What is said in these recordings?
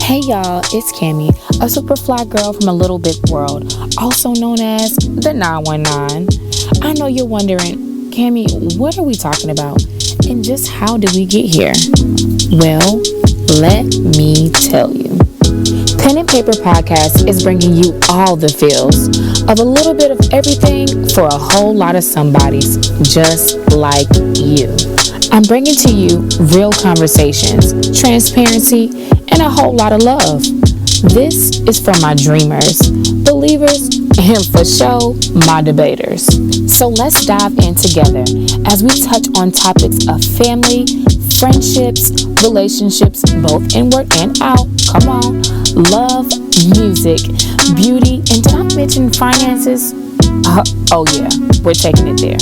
Hey y'all, it's Cammie, a super fly girl from a little big world, also known as the 919. I know you're wondering, Cammie, what are we talking about? And just how did we get here? Well, let me tell you. Pen and Paper Podcast is bringing you all the feels of a little bit of everything for a whole lot of somebodies just like you. I'm bringing to you real conversations, transparency, and a whole lot of love. This is for my dreamers, believers, and for sure, my debaters. So let's dive in together as we touch on topics of family, friendships, relationships, both inward and out, come on, love, music, beauty, and did I mention finances? Oh yeah, we're taking it there.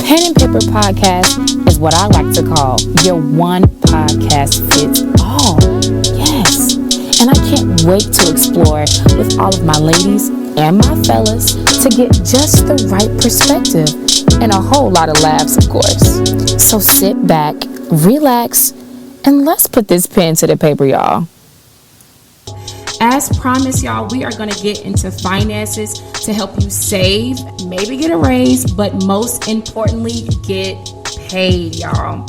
Pen and Paper Podcast is what I like to call your one podcast fits all. Yes. And I can't wait to explore with all of my ladies and my fellas to get just the right perspective and a whole lot of laughs, of course. So sit back, relax, and let's put this pen to the paper, y'all. As promised, y'all, we are going to get into finances to help you save, maybe get a raise, but most importantly, get paid, y'all.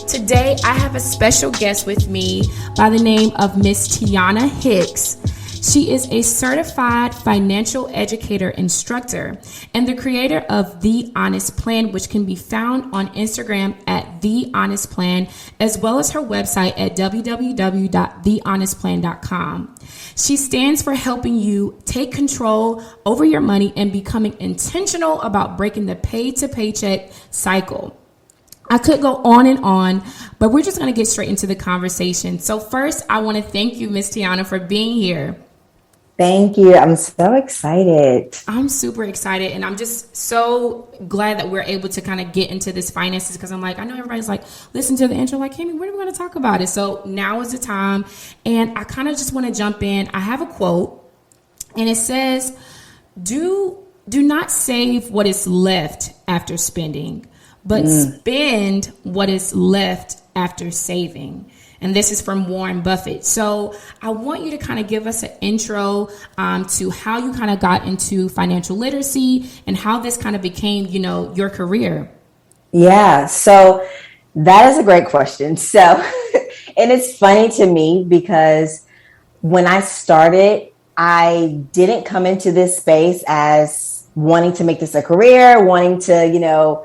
Today, I have a special guest with me by the name of Miss Tionna Hicks. She is a Certified Financial Educator Instructor and the creator of The Honest Plan, which can be found on Instagram at The Honest Plan, as well as her website at www.thehonestplan.com. She stands for helping you take control over your money and becoming intentional about breaking the pay-to-paycheck cycle. I could go on, but we're just going to get straight into the conversation. So first, I want to thank you, Miss Tionna, for being here. Thank you. I'm so excited. I'm super excited, and I'm just so glad that we're able to kind of get into this finances, because I'm like, I know everybody's like, listen to the intro, like, Cammie, when are we going to talk about it? So now is the time, and I kind of just want to jump in. I have a quote, and it says, do not save what is left after spending, but spend what is left after saving. And this is from Warren Buffett. So I want you to kind of give us an intro to how you kind of got into financial literacy and how this kind of became, your career. Yeah, so that is a great question. So, and it's funny to me because when I started, I didn't come into this space as wanting to make this a career, wanting to,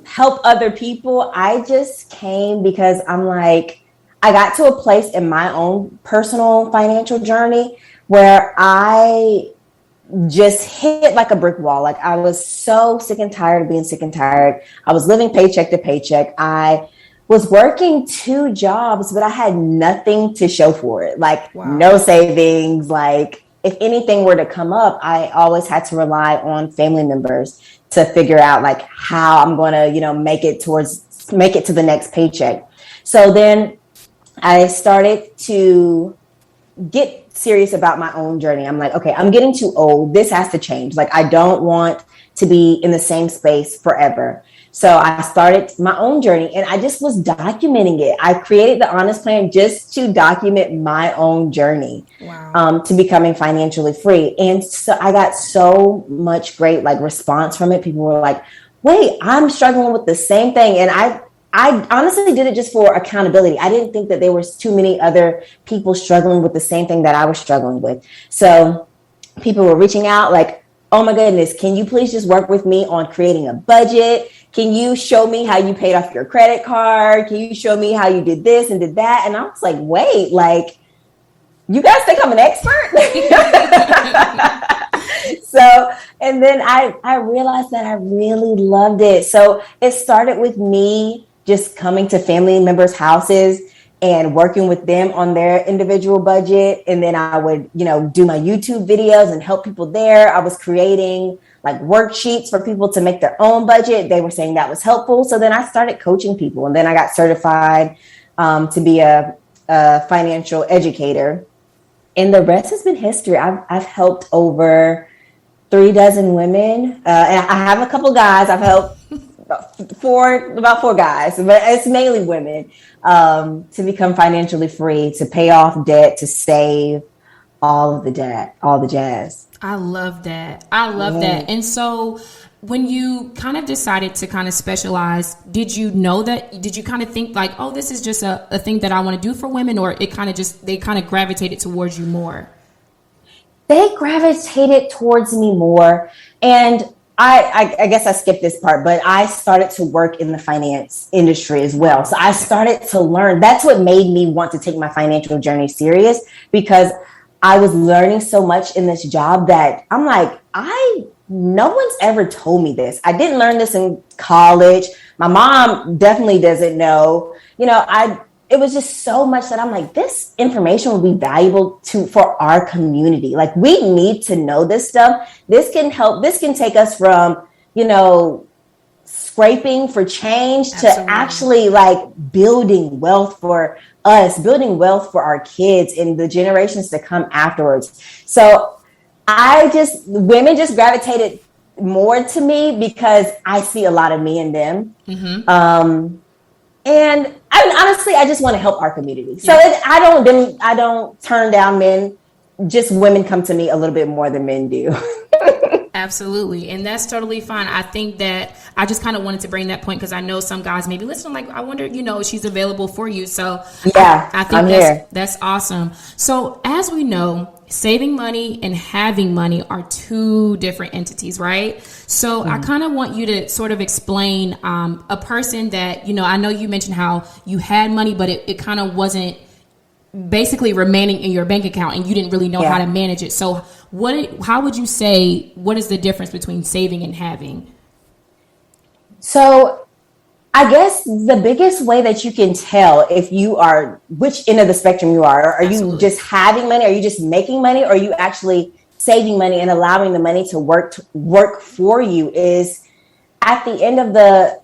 help other people. I just came because I'm like, I got to a place in my own personal financial journey where I just hit like a brick wall. Like I was so sick and tired of being sick and tired. I was living paycheck to paycheck. I was working 2 jobs, but I had nothing to show for it. Like no savings. Like if anything were to come up, I always had to rely on family members to figure out like how I'm going to, make it to the next paycheck. So then I started to get serious about my own journey. I'm like, okay, I'm getting too old. This has to change. Like, I don't want to be in the same space forever. So I started my own journey and I just was documenting it. I created the Honest Plan just to document my own journey to becoming financially free. And so I got so much great response from it. People were like, wait, I'm struggling with the same thing. And I honestly did it just for accountability. I didn't think that there was too many other people struggling with the same thing that I was struggling with. So people were reaching out like, oh my goodness, can you please just work with me on creating a budget? Can you show me how you paid off your credit card? Can you show me how you did this and did that? And I was like, wait, you guys think I'm an expert? So, and then I realized that I really loved it. So it started with me just coming to family members' houses and working with them on their individual budget. And then I would, do my YouTube videos and help people there. I was creating worksheets for people to make their own budget. They were saying that was helpful. So then I started coaching people, and then I got certified to be a financial educator. And the rest has been history. I've helped over 36 women. And I have a couple guys. I've helped about four guys, but it's mainly women, to become financially free, to pay off debt, to save, all the jazz. I love that. I love Yeah. that. And so when you kind of decided to kind of specialize, did you know that, did you kind of think like, oh, this is just a thing that I want to do for women, or it kind of just, they kind of gravitated towards you more? They gravitated towards me more. And I guess I skipped this part, but I started to work in the finance industry as well. So I started to learn. That's what made me want to take my financial journey serious, because I was learning so much in this job that I'm like, no one's ever told me this. I didn't learn this in college. My mom definitely doesn't know. It was just so much that I'm like, this information will be valuable for our community. Like, we need to know this stuff. This can help. This can take us from, scraping for change to actually like building wealth for us, building wealth for our kids and the generations to come afterwards. So women just gravitated more to me because I see a lot of me in them. Mm-hmm. And honestly, I just want to help our community. So I don't turn down men. Just women come to me a little bit more than men do. Absolutely. And that's totally fine. I think that I just kind of wanted to bring that point because I know some guys maybe listen, like, I wonder, she's available for you. So yeah, I think that's awesome. So as we know, saving money and having money are two different entities, right? So I kind of want you to sort of explain a person that, I know you mentioned how you had money, but it kind of wasn't basically remaining in your bank account and you didn't really know how to manage it. So how would you say, what is the difference between saving and having? So I guess the biggest way that you can tell if you are, which end of the spectrum you are Absolutely. You just having money? Are you just making money? Or are you actually saving money and allowing the money to work for you, is at the end of the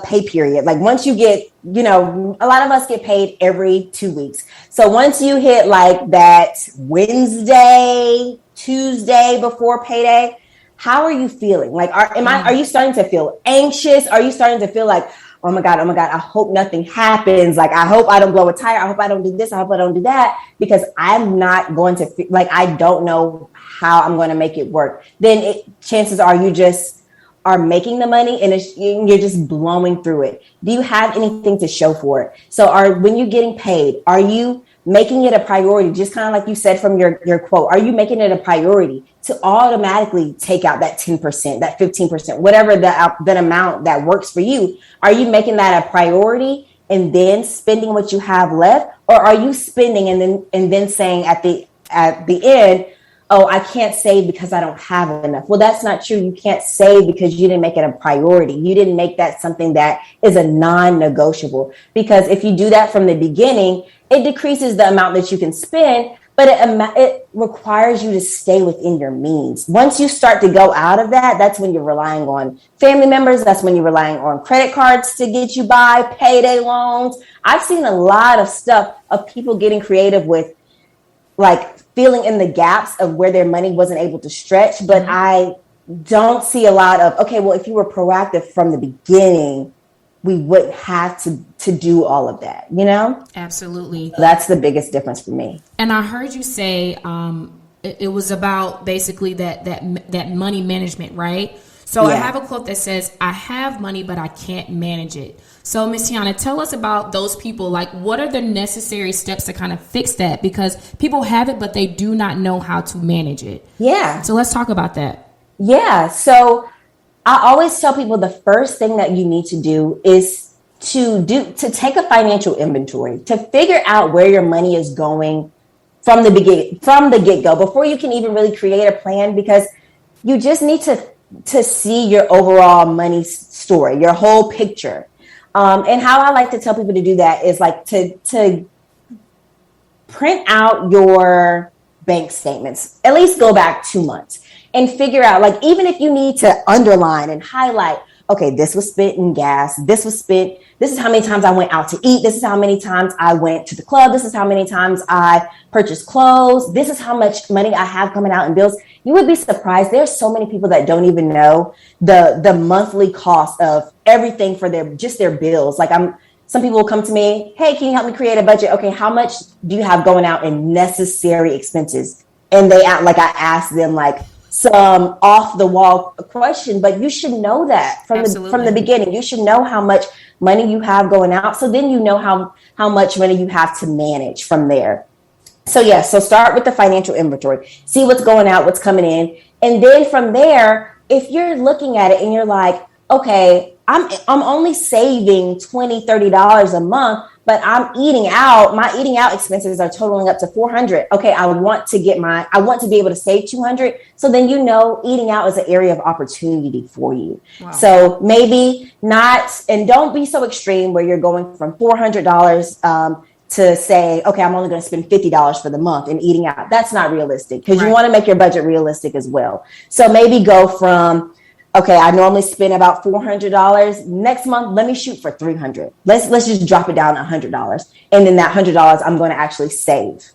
pay period. Like, once you get, a lot of us get paid every 2 weeks. So once you hit like that Wednesday, Tuesday before payday, how are you feeling? Like, are you starting to feel anxious? Are you starting to feel like, oh my God, I hope nothing happens. Like, I hope I don't blow a tire. I hope I don't do this. I hope I don't do that, because I'm not going to I don't know how I'm going to make it work. Then chances are you just are making the money and you're just blowing through it. Do you have anything to show for it? So when you're getting paid, are you making it a priority? Just kind of like you said from your quote, are you making it a priority to automatically take out that 10%, that 15%, whatever that amount that works for you? Are you making that a priority and then spending what you have left? Or are you spending and then saying at the end, oh, I can't save because I don't have enough? Well, that's not true. You can't save because you didn't make it a priority. You didn't make that something that is a non-negotiable. Because if you do that from the beginning, it decreases the amount that you can spend, but it requires you to stay within your means. Once you start to go out of that, that's when you're relying on family members. That's when you're relying on credit cards to get you by, payday loans. I've seen a lot of stuff of people getting creative with, like, filling in the gaps of where their money wasn't able to stretch. But I don't see a lot of, okay, well, if you were proactive from the beginning, we wouldn't have to do all of that, Absolutely. That's the biggest difference for me. And I heard you say it was about basically that money management, right? So I have a quote that says, I have money, but I can't manage it. So Miss Tionna, tell us about those people. Like, what are the necessary steps to kind of fix that? Because people have it, but they do not know how to manage it. Yeah. So let's talk about that. Yeah. So I always tell people the first thing that you need to do is to take a financial inventory, to figure out where your money is going from the get-go, before you can even really create a plan, because you just need to see your overall money story, your whole picture. And how I like to tell people to do that is like to print out your bank statements, at least go back 2 months, and figure out, like, even if you need to underline and highlight okay, this was spent in gas. This is how many times I went out to eat. This is how many times I went to the club. This is how many times I purchased clothes. This is how much money I have coming out in bills. You would be surprised. There's so many people that don't even know the monthly cost of everything for their bills. Like some people will come to me, hey, can you help me create a budget? Okay, how much do you have going out in necessary expenses? And they act like I asked them like some off the wall question, but you should know that from the beginning. You should know how much money you have going out. So then you know how much money you have to manage from there. So yeah, so start with the financial inventory, see what's going out, what's coming in. And then from there, if you're looking at it and you're like, okay, I'm only saving $20, $30 a month, but I'm eating out. My eating out expenses are totaling up to $400. Okay, I want to be able to save $200. So then eating out is an area of opportunity for you. Wow. So maybe not, and don't be so extreme where you're going from $400 to say, okay, I'm only going to spend $50 for the month in eating out. That's not realistic because you want to make your budget realistic as well. So maybe go from, okay, I normally spend about $400. Next month, let me shoot for $300. Let's just drop it down $100. And then that $100 I'm going to actually save.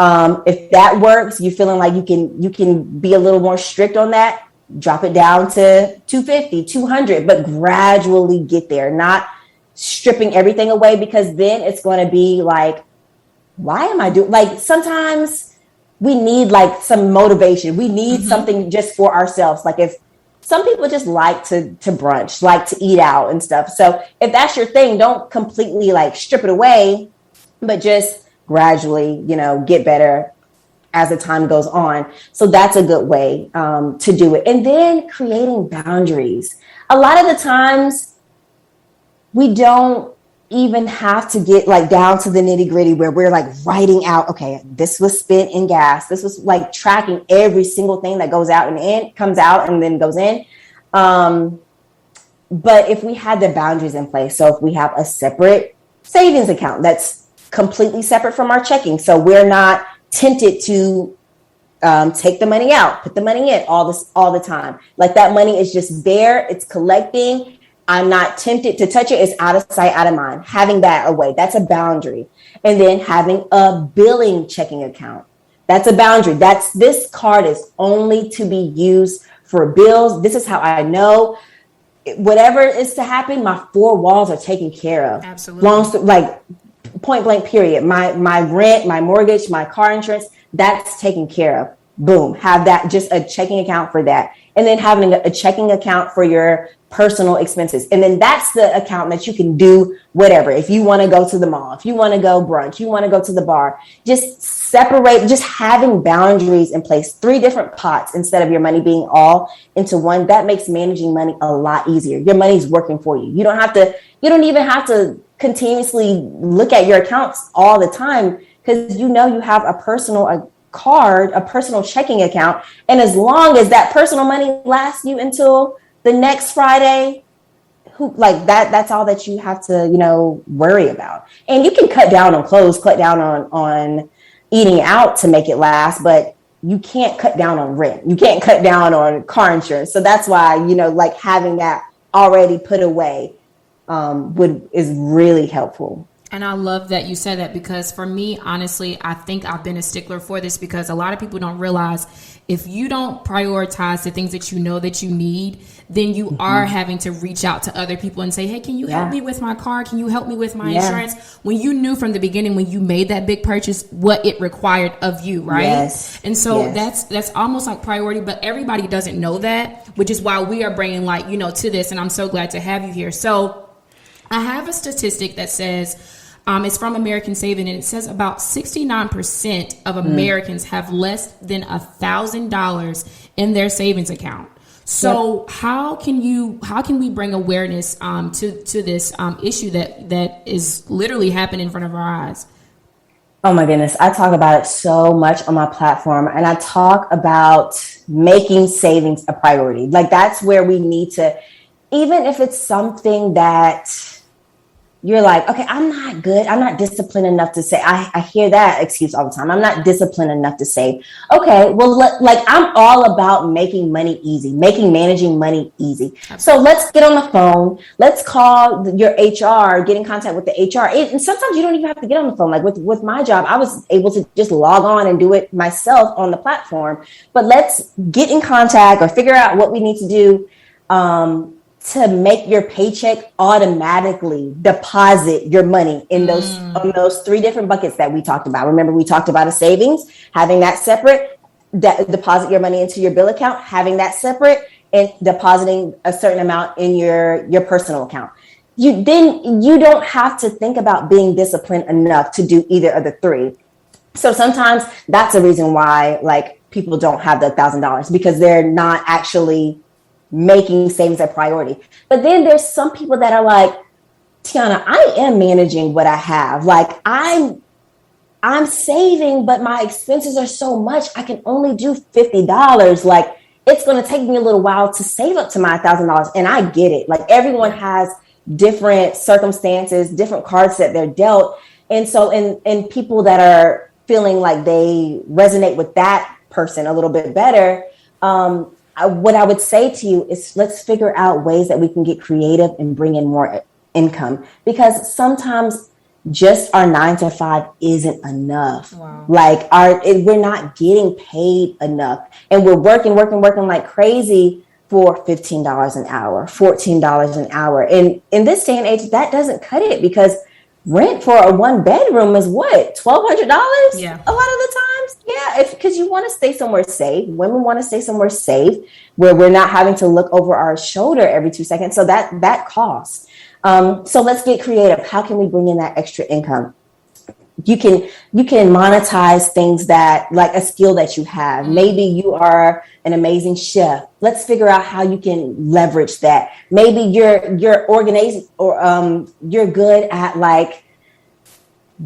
If that works, you feeling like you can be a little more strict on that, drop it down to $250, $200, but gradually get there, not stripping everything away, because then it's going to be like, why am I doing, like, sometimes we need like some motivation. We need something just for ourselves. Like if some people just like to brunch, like to eat out and stuff. So if that's your thing, don't completely like strip it away, but just gradually, get better as the time goes on. So that's a good way to do it. And then creating boundaries. A lot of the times we don't even have to get like down to the nitty gritty where we're like writing out, okay, this was spent in gas. This was like tracking every single thing that goes out and in, comes out and then goes in. But if we had the boundaries in place, so if we have a separate savings account that's completely separate from our checking, so we're not tempted to take the money out, put the money in all the time. Like that money is just there, it's collecting. I'm not tempted to touch it. It's out of sight, out of mind. Having that away, that's a boundary. And then having a billing checking account. That's a boundary. This card is only to be used for bills. This is how I know whatever is to happen, my four walls are taken care of. Absolutely. Like point blank period. My rent, my mortgage, my car insurance, that's taken care of. Boom. Have that, just a checking account for that. And then having a checking account for your personal expenses. And then that's the account that you can do whatever. If you want to go to the mall, if you want to go brunch, you want to go to the bar, just separate, just having boundaries in place, 3 different pots instead of your money being all into one. That makes managing money a lot easier. Your money's working for you. You don't even have to continuously look at your accounts all the time, because you have a personal card, a personal checking account. And as long as that personal money lasts you until the next Friday, that's all that you have to, worry about. And you can cut down on clothes, cut down on eating out to make it last, but you can't cut down on rent. You can't cut down on car insurance. So that's why, having that already put away is really helpful. And I love that you said that, because for me, honestly, I think I've been a stickler for this, because a lot of people don't realize if you don't prioritize the things that you know that you need, then you are having to reach out to other people and say, hey, can you help me with my car? Can you help me with my insurance? When you knew from the beginning, when you made that big purchase, what it required of you, right? Yes. And so that's almost like priority, but everybody doesn't know that, which is why we are bringing light, to this. And I'm so glad to have you here. So I have a statistic that says, it's from American Saving, and it says about 69% of Americans have less than $1,000 in their savings account. So how can we bring awareness to this issue that is literally happening in front of our eyes? Oh my goodness. I talk about it so much on my platform, and I talk about making savings a priority. Like that's where we need to, even if it's something that you're like, okay, I'm not good. I'm not disciplined enough to say. I hear that excuse all the time. I'm not disciplined enough to save. Okay, well, like I'm all about making money easy, making managing money easy. So let's get on the phone. Let's call your HR, get in contact with the HR. And sometimes you don't even have to get on the phone. Like with my job, I was able to just log on and do it myself on the platform. But let's get in contact or figure out what we need to do to make your paycheck automatically deposit your money in those 3 different buckets that we talked about. Remember, we talked about a savings, having that separate, deposit your money into your bill account, having that separate, and depositing a certain amount in your personal account. You don't have to think about being disciplined enough to do either of the 3. So sometimes that's a reason why like people don't have the $1,000 because they're not actually making savings a priority. But then there's some people that are like, Tionna, I am managing what I have. Like I'm saving, but my expenses are so much. I can only do $50. Like it's going to take me a little while to save up to my $1,000. And I get it. Like everyone has different circumstances, different cards that they're dealt. And so in people that are feeling like they resonate with that person a little bit better, what I would say to you is let's figure out ways that we can get creative and bring in more income, because sometimes just our 9 to 5 isn't enough. Wow. Like we're not getting paid enough, and we're working like crazy for $15 an hour, $14 an hour. And in this day and age, that doesn't cut it, because rent for a 1-bedroom is what, $1,200? Yeah. A lot of the times. Yeah. Because you want to stay somewhere safe. Women want to stay somewhere safe where we're not having to look over our shoulder every 2 seconds. So that costs. So let's get creative. How can we bring in that extra income? You can monetize things that, like a skill that you have. Maybe you are an amazing chef. Let's figure out how you can leverage that. Maybe you're organized, or you're good at like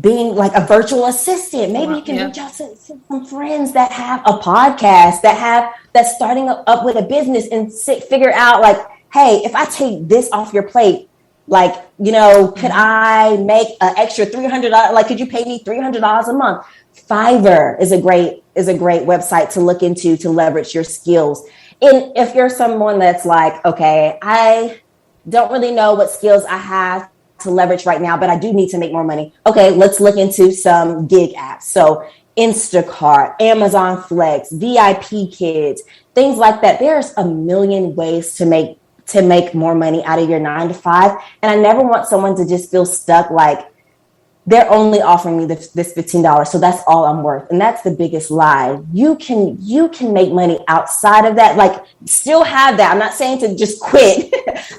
being like a virtual assistant. Maybe you can reach out to some friends that have a podcast, that's starting up with a business, and figure out like, hey, if I take this off your plate, like, could I make an extra $300? Like, could you pay me $300 a month? Fiverr is a great website to look into to leverage your skills. And if you're someone that's like, okay, I don't really know what skills I have to leverage right now, but I do need to make more money. Okay, let's look into some gig apps. So Instacart, Amazon Flex, VIP Kids, things like that. There's a million ways to make more money out of your 9 to 5. And I never want someone to just feel stuck like they're only offering me this $15. So that's all I'm worth. And that's the biggest lie. You can make money outside of that, like still have that. I'm not saying to just quit,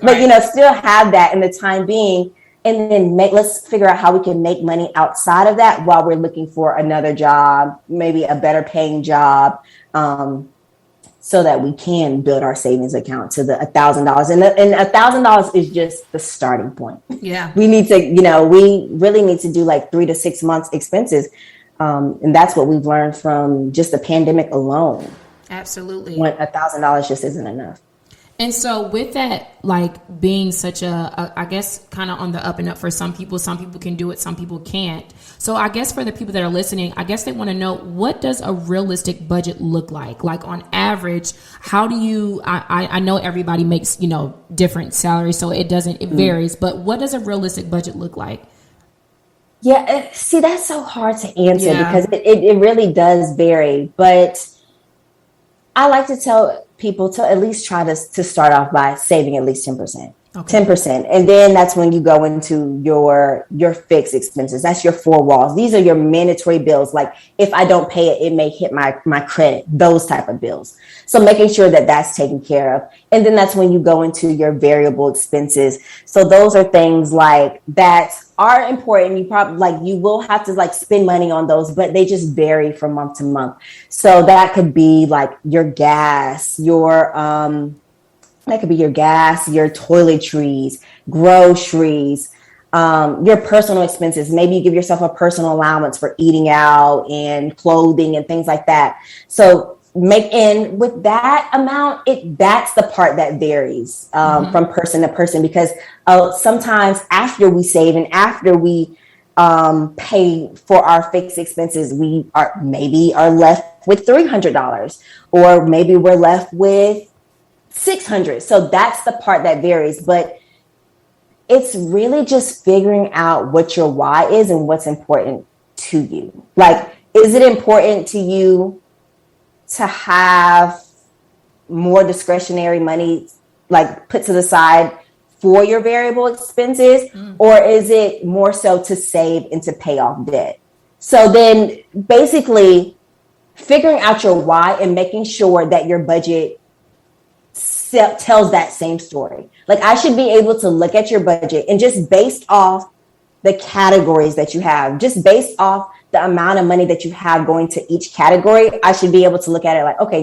but still have that in the time being. And then let's figure out how we can make money outside of that while we're looking for another job, maybe a better paying job, so that we can build our savings account to the $1,000. And $1,000 is just the starting point. Yeah. We need to, we really need to do like 3 to 6 months expenses. And that's what we've learned from just the pandemic alone. Absolutely. When $1,000 just isn't enough. And so with that, like being such I guess kind of on the up and up for some people can do it, some people can't. So I guess for the people that are listening, I guess they want to know, what does a realistic budget look like? Like on average, how do you, I know everybody makes, different salaries, so it varies, but what does a realistic budget look like? Yeah. See, that's so hard to answer because it really does vary, but I like to tell people to at least try to start off by saving at least 10%. Okay. 10%. And then that's when you go into your fixed expenses. That's your 4 walls. These are your mandatory bills. Like if I don't pay it, it may hit my credit, those type of bills. So making sure that that's taken care of. And then that's when you go into your variable expenses. So those are things like that are important. You probably you will have to spend money on those, but they just vary from month to month. So that could be like your gas, your toiletries, groceries, your personal expenses. Maybe you give yourself a personal allowance for eating out and clothing and things like that. So with that amount, that's the part that varies from person to person, because sometimes after we save and after we pay for our fixed expenses, we are left with $300, or maybe we're left with $600. So that's the part that varies, but it's really just figuring out what your why is and what's important to you. Like, is it important to you to have more discretionary money, like put to the side for your variable expenses, or is it more so to save and to pay off debt? So then basically figuring out your why and making sure that your budget tells that same story. Like, I should be able to look at your budget and just based off the categories that you have, just based off the amount of money that you have going to each category, I should be able to look at it like, okay,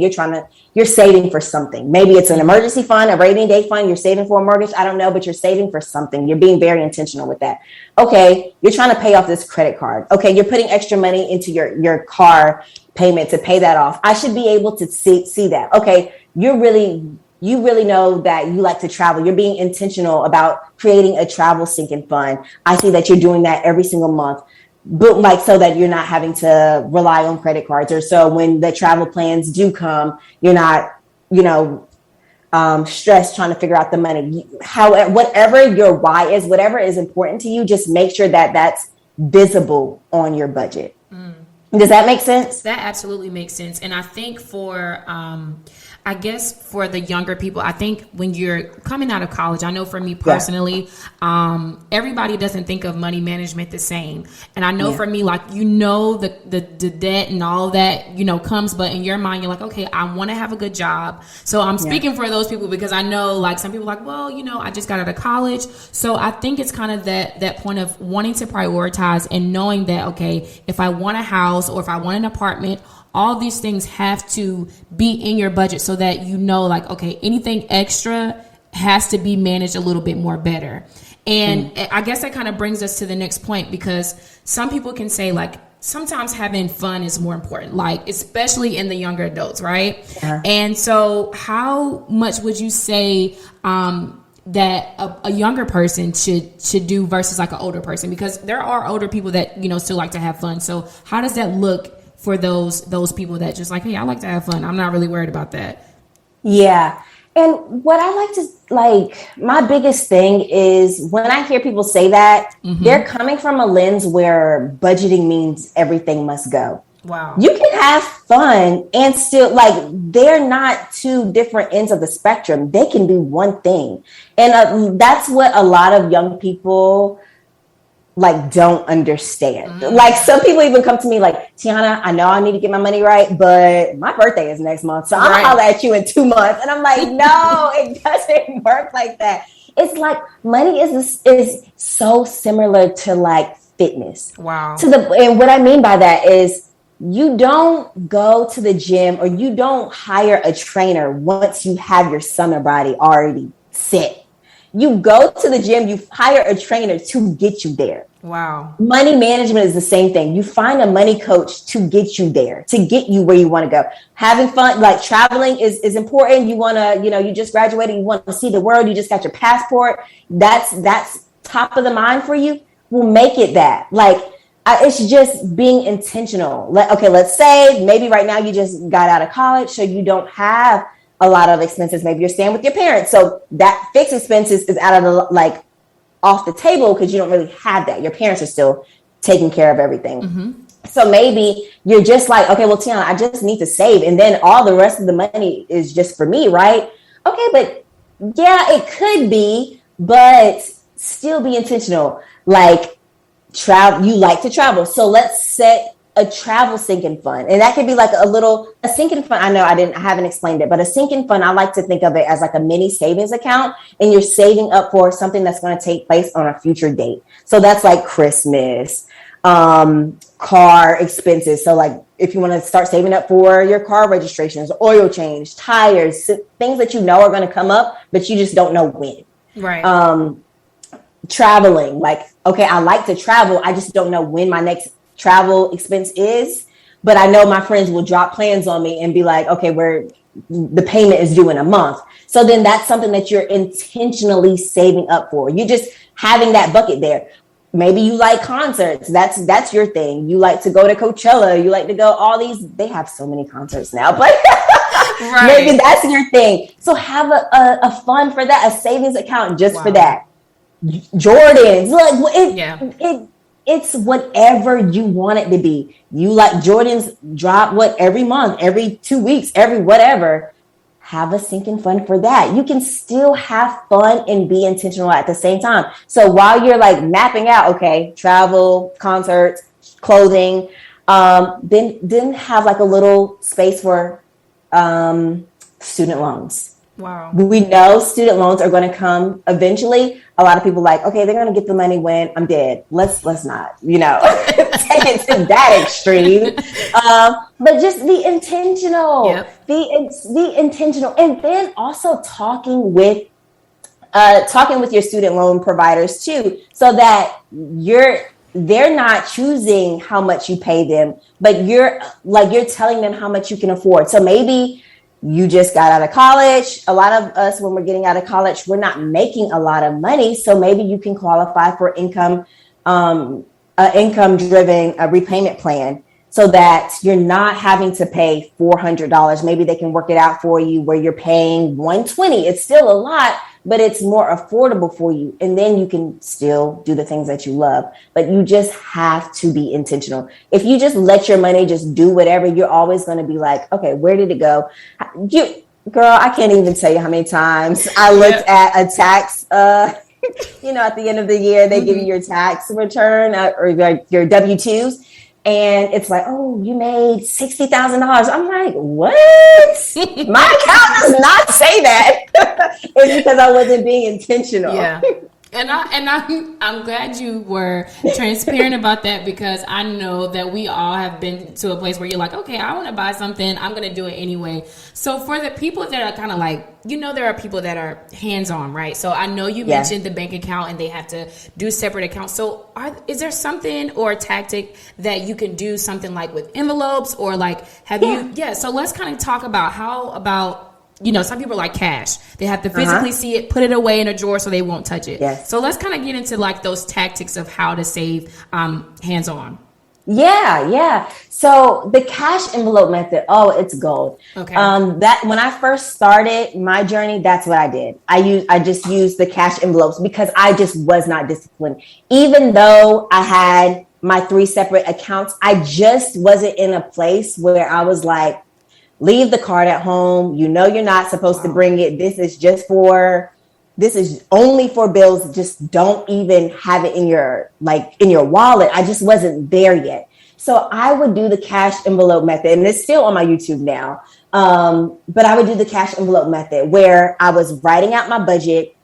you're saving for something. Maybe it's an emergency fund, a rainy day fund, you're saving for a mortgage. I don't know, but you're saving for something. You're being very intentional with that. Okay, you're trying to pay off this credit card. Okay, you're putting extra money into your car payment to pay that off. I should be able to see that. Okay, you really know that you like to travel. You're being intentional about creating a travel sinking fund. I see that you're doing that every single month, but like, so that you're not having to rely on credit cards, or so when the travel plans do come, you're not, stressed trying to figure out the money. Whatever your why is, whatever is important to you, just make sure that that's visible on your budget. Does that make sense? That absolutely makes sense. And I think I guess for the younger people, I think when you're coming out of college, I know for me personally, everybody doesn't think of money management the same. And I know for me, like, the debt and all that, comes, but in your mind, you're like, okay, I want to have a good job. So I'm speaking for those people because I know, like, some people are like, well, I just got out of college. So I think it's kind of that point of wanting to prioritize and knowing that, okay, if I want a house or if I want an apartment, all these things have to be in your budget so that like, okay, anything extra has to be managed a little bit more better. And I guess that kind of brings us to the next point, because some people can say, like, sometimes having fun is more important, like, especially in the younger adults, right? Yeah. And so how much would you say that a younger person should do versus like an older person? Because there are older people that, still like to have fun. So how does that look for those people that just like, hey, I like to have fun, I'm not really worried about that? Yeah. And what I like to, my biggest thing is when I hear people say that, they're coming from a lens where budgeting means everything must go. Wow. You can have fun and still, like, they're not two different ends of the spectrum. They can be one thing. And that's what a lot of young people like don't understand. Like, some people even come to me like, Tionna, I know I need to get my money right, but my birthday is next month, so I'm gonna holler at you in 2 months. And I'm like, no, it doesn't work like that. It's like money is so similar to like fitness. Wow. And what I mean by that is, you don't go to the gym or you don't hire a trainer once you have your summer body already set. You go to the gym, you hire a trainer to get you there. Wow. Money management is the same thing. You find a money coach to get you there, to get you where you want to go. Having fun, like traveling is important. You want to, you just graduated, you want to see the world, you just got your passport. That's top of the mind for you. We'll make it that. Like, it's just being intentional. Let's say maybe right now you just got out of college, so you don't have a lot of expenses. Maybe you're staying with your parents, so that fixed expenses is out of the off the table because you don't really have that. Your parents are still taking care of everything. So maybe you're just like, okay, well, Tionna, I just need to save, and then all the rest of the money is just for me, right? Okay, but yeah, it could be, but still be intentional. Like, you like to travel, so let's set a travel sinking fund. And that could be like a sinking fund. I know I haven't explained it, but a sinking fund, I like to think of it as like a mini savings account, and you're saving up for something that's going to take place on a future date. So that's like Christmas, car expenses. So like if you want to start saving up for your car registrations, oil change, tires, things that are going to come up, but you just don't know when. Right. Traveling, like, okay, I like to travel, I just don't know when my next travel expense is, but I know my friends will drop plans on me and be like, okay, the payment is due in a month. So then that's something that you're intentionally saving up for. You're just having that bucket there. Maybe you like concerts. That's your thing. You like to go to Coachella. You like to go all these. They have so many concerts now, but Right. maybe that's your thing. So have a fund for that, a savings account just for that. Jordans, like it's whatever you want it to be. You like Jordans drop every month, every 2 weeks, every whatever. Have a sinking fund for that. You can still have fun and be intentional at the same time. So while you're like mapping out, okay, travel, concerts, clothing, then have like a little space for student loans. Wow. We know student loans are going to come eventually. A lot of people like, okay, they're going to get the money when I'm dead. Let's not, take it to that extreme. But just be intentional. Yep. Be intentional. And then also talking with your student loan providers too, so that they're not choosing how much you pay them, but you're telling them how much you can afford. So maybe you just got out of college. A lot of us, when we're getting out of college, we're not making a lot of money. So maybe you can qualify for income driven repayment plan, so that you're not having to pay $400. Maybe they can work it out for you where you're paying $120. It's still a lot, but it's more affordable for you. And then you can still do the things that you love, but you just have to be intentional. If you just let your money just do whatever, you're always going to be like, okay, where did it go? Girl, I can't even tell you how many times I looked at a tax, at the end of the year, they give you your tax return or your W-2s. And it's like, oh, you made $60,000. I'm like, what? My account does not say that. It's because I wasn't being intentional. Yeah. And I'm glad you were transparent about that, because I know that we all have been to a place where you're like, okay, I want to buy something, I'm going to do it anyway. So for the people that are kind of like, there are people that are hands-on, right? So I know you mentioned the bank account and they have to do separate accounts. So is there something or a tactic that you can do something like with envelopes, or like so let's kind of talk about how about some people like cash. They have to physically see it, put it away in a drawer so they won't touch it. Yes. So let's kind of get into like those tactics of how to save hands-on. Yeah. So the cash envelope method, it's gold. Okay. That when I first started my journey, that's what I did. I just used the cash envelopes because I just was not disciplined. Even though I had my 3 separate accounts, I just wasn't in a place where I was like, leave the card at home. You're not supposed to bring it. This is only for bills. Just don't even have it in your wallet. I just wasn't there yet. So I would do the cash envelope method, and it's still on my YouTube now. But I would do the cash envelope method where I was writing out my budget.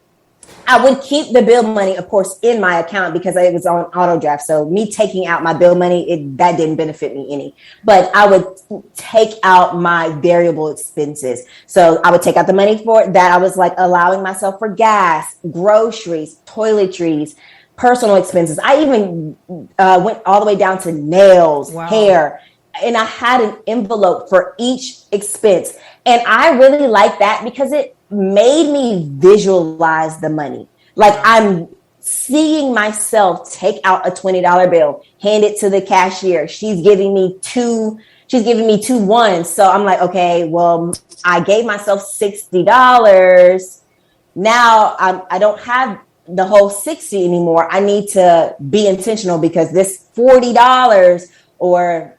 I would keep the bill money, of course, in my account because it was on auto draft. So me taking out my bill money, that didn't benefit me any. But I would take out my variable expenses. So I would take out the money for that. I was like allowing myself for gas, groceries, toiletries, personal expenses. I even went all the way down to nails, hair. And I had an envelope for each expense. And I really like that because it made me visualize the money. Like I'm seeing myself take out a $20 bill, hand it to the cashier. She's giving me two ones. So I'm like, okay, well, I gave myself $60. Now I don't have the whole 60 anymore. I need to be intentional because this $40 or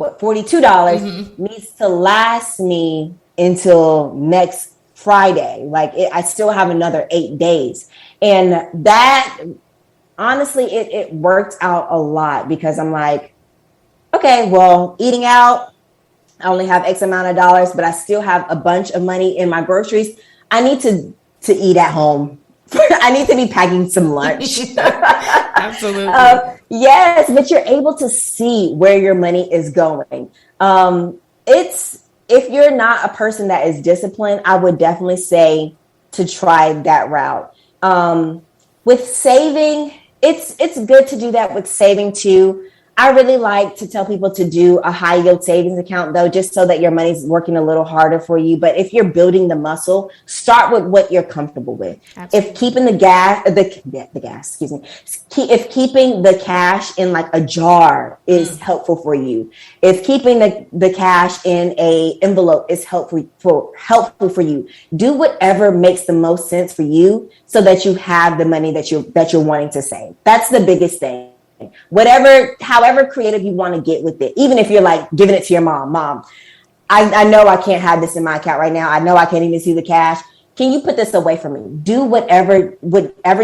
$42 needs to last me until next Friday. I still have another 8 days. And that, honestly, it worked out a lot because I'm like, okay, well, eating out, I only have X amount of dollars, but I still have a bunch of money in my groceries. I need to eat at home. I need to be packing some lunch. Absolutely. Yes, but you're able to see where your money is going. If you're not a person that is disciplined, I would definitely say to try that route. With saving, it's good to do that with saving too. I really like to tell people to do a high yield savings account, though, just so that your money's working a little harder for you. But if you're building the muscle, start with what you're comfortable with. Absolutely. If keeping the gas, excuse me, if keeping the cash in like a jar is helpful for you, if keeping the cash in a envelope is helpful for you, do whatever makes the most sense for you so that you have the money that you're wanting to save. That's the biggest thing. However creative you want to get with it, even if you're like giving it to your mom, I know I can't have this in my account right now. I know I can't even see the cash. Can you put this away from me? Do whatever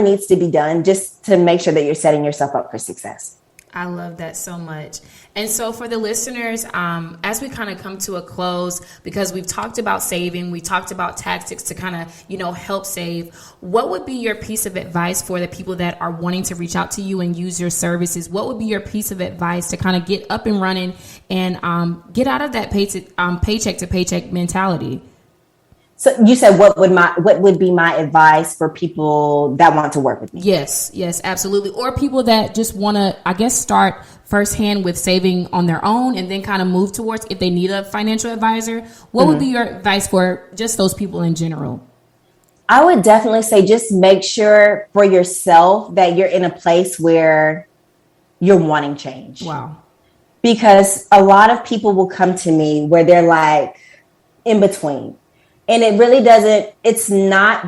needs to be done just to make sure that you're setting yourself up for success. I love that so much. And so for the listeners, as we kind of come to a close, because we've talked about saving, we talked about tactics to kind of, help save, what would be your piece of advice for the people that are wanting to reach out to you and use your services? What would be your piece of advice to kind of get up and running and get out of that paycheck to paycheck mentality? So you said what would be my advice for people that want to work with me? Yes, absolutely. Or people that just want to, I guess, start firsthand with saving on their own and then kind of move towards if they need a financial advisor. What would be your advice for just those people in general? I would definitely say just make sure for yourself that you're in a place where you're wanting change. Wow. Because a lot of people will come to me where they're like in between. And it really it's not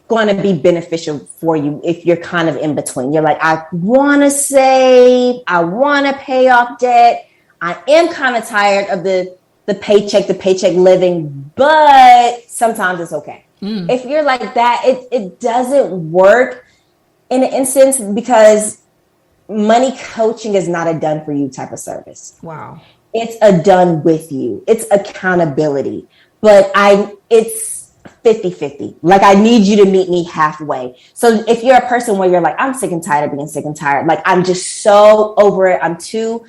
going to be beneficial for you if you're kind of in between. You're like, I want to save, I want to pay off debt. I am kind of tired of the paycheck to paycheck living, but sometimes it's okay. If you're like that, it doesn't work in an instance because money coaching is not a done for you type of service. Wow. It's a done with you. It's accountability. But it's 50-50. Like, I need you to meet me halfway. So if you're a person where you're like, I'm sick and tired of being sick and tired, like I'm just so over it. I'm too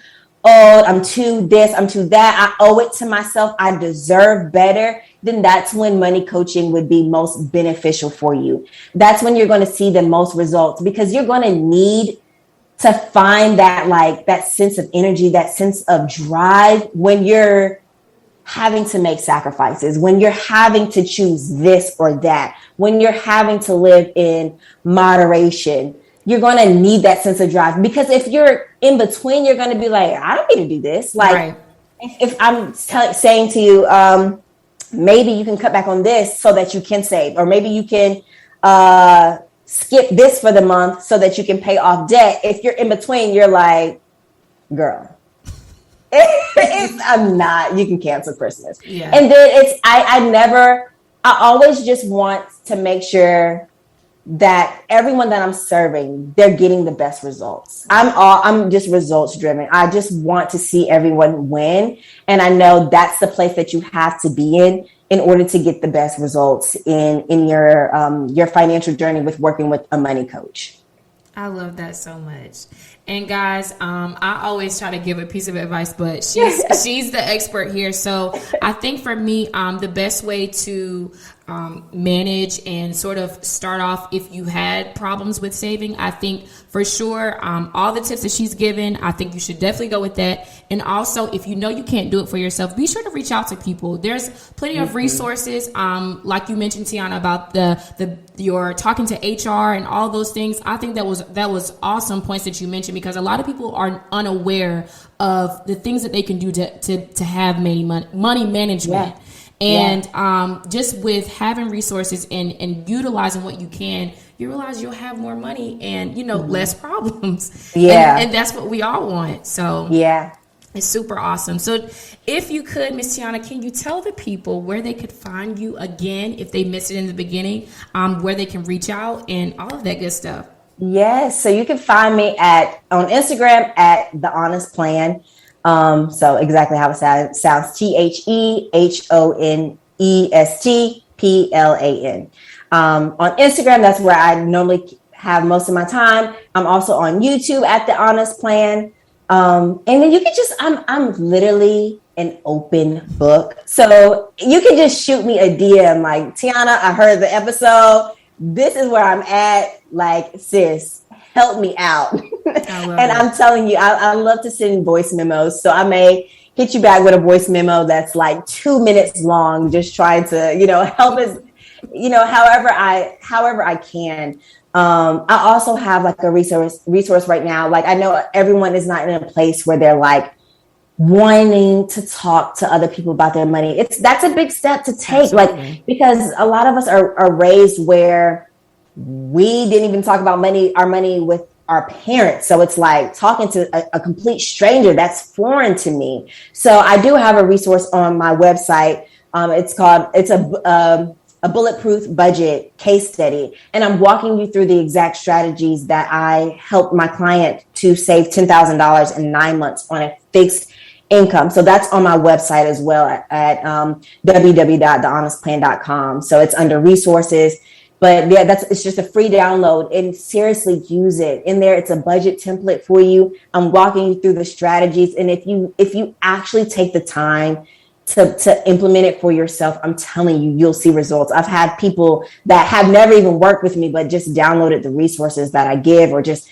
old. I'm too this. I'm too that. I owe it to myself. I deserve better. Then that's when money coaching would be most beneficial for you. That's when you're going to see the most results because you're going to need to find that sense of energy, that sense of drive when you're having to make sacrifices, when you're having to choose this or that, when you're having to live in moderation. You're going to need that sense of drive because if you're in between, you're going to be like, I don't need to do this. Like, right. If I'm saying to you, maybe you can cut back on this so that you can save, or maybe you can skip this for the month so that you can pay off debt. If you're in between, you're like, girl, I'm not, you can cancel Christmas. Yeah. And then I always just want to make sure that everyone that I'm serving, they're getting the best results. I'm just results driven. I just want to see everyone win. And I know that's the place that you have to be in order to get the best results in your financial journey with working with a money coach. I love that so much. And guys, I always try to give a piece of advice, but she's the expert here. So I think for me, the best way to manage and sort of start off if you had problems with saving, I think for sure all the tips that she's given, I think you should definitely go with that. And also, if you know you can't do it for yourself, be sure to reach out to people. There's plenty of resources, like you mentioned, Tionna, about your talking to HR and all those things. I think that was awesome points that you mentioned, because a lot of people are unaware of the things that they can do to have money management. Yeah. And just with having resources and utilizing what you can, you realize you'll have more money and, less problems. Yeah. And that's what we all want. So yeah, it's super awesome. So if you could, Miss Tionna, can you tell the people where they could find you again if they missed it in the beginning, where they can reach out and all of that good stuff? Yes. So you can find me on Instagram at The Honest Plan. So exactly how it sounds, TheHonestPlan. On Instagram, that's where I normally have most of my time. I'm also on YouTube at The Honest Plan. And then you can I'm literally an open book. So you can just shoot me a DM like, Tionna, I heard the episode. This is where I'm at. Like, sis, help me out. And I'm telling you, I love to send voice memos. So I may hit you back with a voice memo that's like 2 minutes long, just trying to, help us, however I can. I also have like a resource right now. Like, I know everyone is not in a place where they're like wanting to talk to other people about their money. That's a big step to take. Absolutely. Like, because a lot of us are raised where we didn't even talk about our money with our parents. So it's like talking to a complete stranger. That's foreign to me. So I do have a resource on my website. It's a bulletproof budget case study. And I'm walking you through the exact strategies that I helped my client to save $10,000 in 9 months on a fixed income. So that's on my website as well at www.thehonestplan.com. So it's under resources. But yeah, it's just a free download, and seriously use it. In there, it's a budget template for you. I'm walking you through the strategies. And if you actually take the time to implement it for yourself, I'm telling you, you'll see results. I've had people that have never even worked with me, but just downloaded the resources that I give, or just,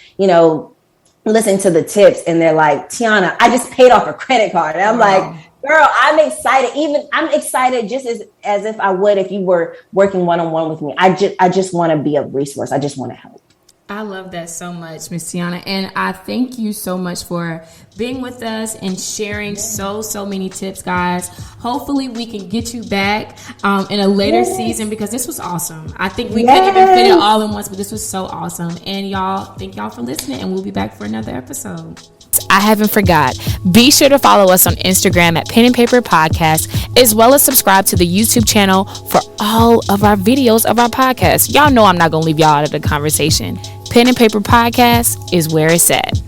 listen to the tips, and they're like, Tionna, I just paid off a credit card. And I'm like, girl, I'm excited. I'm excited just as if I would if you were working one-on-one with me. I just want to be a resource. I just want to help. I love that so much, Miss Tionna. And I thank you so much for being with us and sharing so many tips, guys. Hopefully we can get you back in a later season, because this was awesome. I think we couldn't even fit it all in once, but this was so awesome. And y'all, thank y'all for listening, and we'll be back for another episode. I haven't forgot. Be sure to follow us on Instagram at Pen and Paper Podcast, as well as subscribe to the YouTube channel for all of our videos of our podcast. Y'all know I'm not going to leave y'all out of the conversation. Pen and Paper Podcast is where it's at.